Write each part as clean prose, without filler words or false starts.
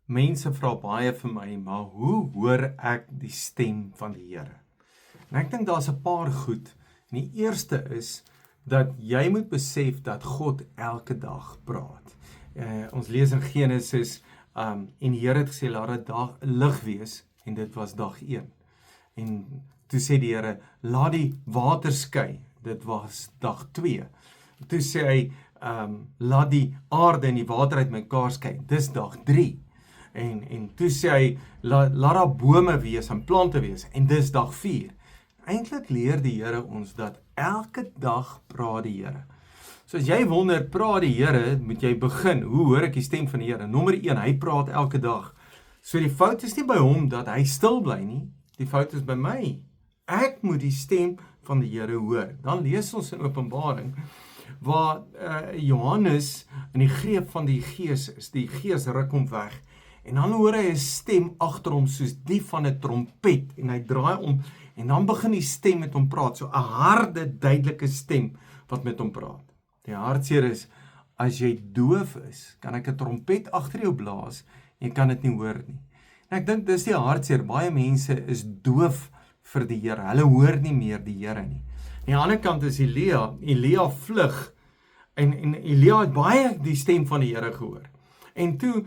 Mense vra baie vir my, maar hoe hoor ek die stem van die Here? En ek dink daar's 'n paar goed. En die eerste is dat jy moet besef dat God elke dag praat. Ons lees in Genesis, en die Here het gesê, laat dit lig wees, en dit was dag 1. En toe sê die Here, laat die water skei, dit was dag 2. Toe sê hy, laat die aarde en die water uit mekaar skei, dis dag 3. En toe sê hy, laat daar bome wees en plante wees, en dis dag 4. Eintlik leer die Here ons dat elke dag praat die Here. So as jy wonder, praat die Here, moet jy begin, hoe hoor ek die stem van die Here? Nommer 1, hy praat elke dag. So die fout is nie by hom dat hy stil bly nie, die fout is by my. Ek moet die stem van die Here hoor. Dan lees ons in Openbaring, waar Johannes in die greep van die Gees is, die Gees ruk hom weg, en dan hoor hy 'n stem agter hom soos die van 'n trompet, en hy draai om, en dan begin die stem met hom praat, so 'n harde, duidelike stem wat met hom praat. Die hartseer is, as jy doof is, kan ek 'n trompet agter jou blaas, en jy kan dit nie hoor nie. En ek dink dis die hartseer, baie mense is doof vir die Here, hulle hoor nie meer die Here nie. Aan die ander kant is Elia vlug, en Elia het baie die stem van die Here gehoor. En toe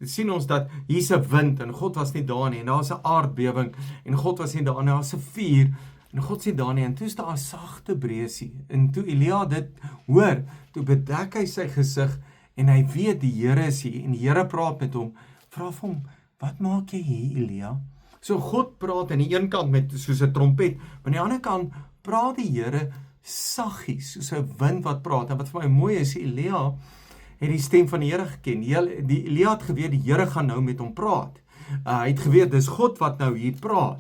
sien ons dat hier's 'n wind, en God was nie daar nie, en daar's 'n aardbewing, en God was nie daar nie, daar's 'n vuur, en God is nie daar nie, en toe is daar 'n sagte breesie, en toe Elia dit hoor, toe bedek hy sy gesig, en hy weet die Here is hier, en die Here praat met hom, vra vir hom, wat maak jy hier, Elia? So God praat aan die een kant met soos 'n trompet, maar aan die ander kant praat die Here saggies, soos 'n wind wat praat, en wat vir my mooi is, Elia het die stem van die Here geken. Elia het geweet, die Here gaan nou met hom praat. Hy het geweet, dis God wat nou hier praat.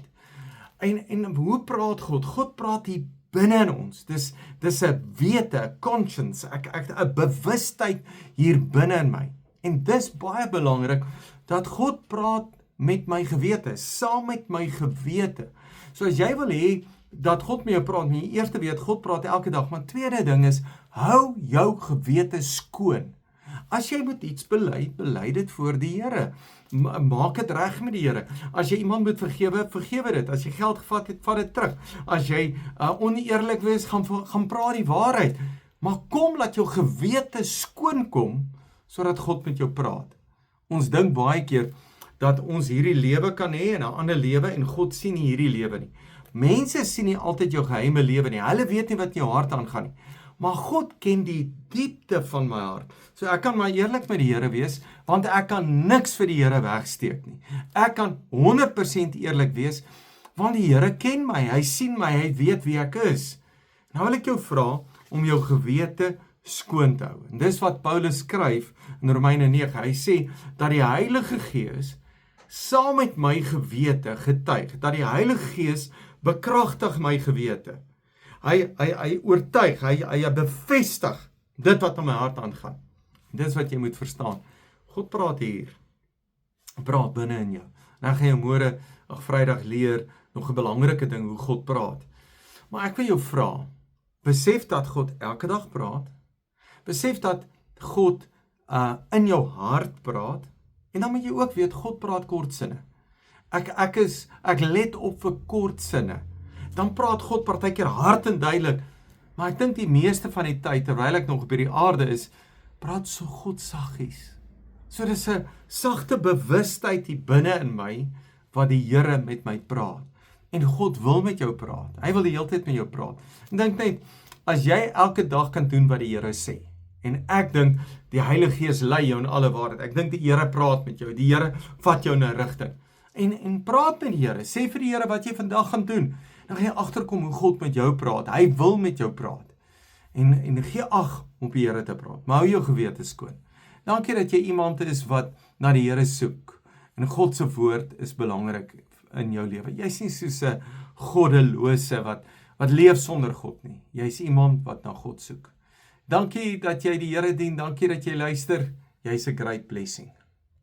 En hoe praat God? God praat hier binne in ons. Dis 'n wete, 'n conscience, 'n bewustheid hier binne in my. En dis baie belangrik, dat God praat met my gewete, saam met my gewete. So as jy wil hê, dat God met jou praat, maar jy eerste weet, God praat elke dag, maar tweede ding is, hou jou gewete skoon. As jy moet iets bely dit voor die Here. Maak dit reg met die Here. As jy iemand moet vergewe dit. As jy geld gevat het, vat dit terug. As jy oneerlik wees, gaan praat die waarheid. Maar kom, laat jou gewete skoon kom, sodat God met jou praat. Ons dink baie keer, dat ons hierdie lewe kan hê, en 'n ander lewe, en God sien nie hierdie lewe nie. Mense sien nie altyd jou geheime lewe nie. Hulle weet nie wat in jou hart aangaan nie. Maar God ken die diepte van my hart. So ek kan maar eerlik met die Here wees, want ek kan niks vir die Here wegsteek nie. Ek kan 100% eerlik wees, want die Here ken my, hy sien my, hy weet wie ek is. Nou wil ek jou vra om jou gewete skoon te hou. En dis wat Paulus skryf in Romeine 9. Hy sê dat die Heilige Gees saam met my gewete getuig, dat die Heilige Gees bekragtig my gewete. Hy oortuig, hy bevestig dit wat in my hart aangaan. Dis wat jy moet verstaan. God praat hier, praat binne in jou. Dan gaan jy môre, Vrydag leer, nog 'n belangrike ding, hoe God praat. Maar ek wil jou vra, besef dat God elke dag praat, besef dat God in jou hart praat, en dan moet jy ook weet, God praat kortsinne. Ek let op vir kortsinne. Dan praat God partykeer hard en duidelik, maar ek dink die meeste van die tyd, terwyl ek nog op hierdie aarde is, praat so God saggies. So dis 'n sagte bewustheid hier binne in my, wat die Here met my praat. En God wil met jou praat. Hy wil die hele tyd met jou praat. En dink net, as jy elke dag kan doen wat die Here sê, en ek dink, die Heilige Gees lei jou in alle waarheid. Ek dink die Here praat met jou, die Here vat jou in 'n rigting. En praat met die Here, sê vir die Here wat jy vandag gaan doen. Dan gaan jy agterkom hoe God met jou praat. Hy wil met jou praat. En gee ag om op die Here te praat. Maar hou jou gewete skoon. Dankie dat jy iemand is wat na die Here soek. En God se woord is belangrik in jou lewe. Jy's nie soos 'n goddelose wat leef sonder God nie. Jy's iemand wat na God soek. Dankie dat jy die Here dien. Dankie dat jy luister. Jy's 'n great blessing.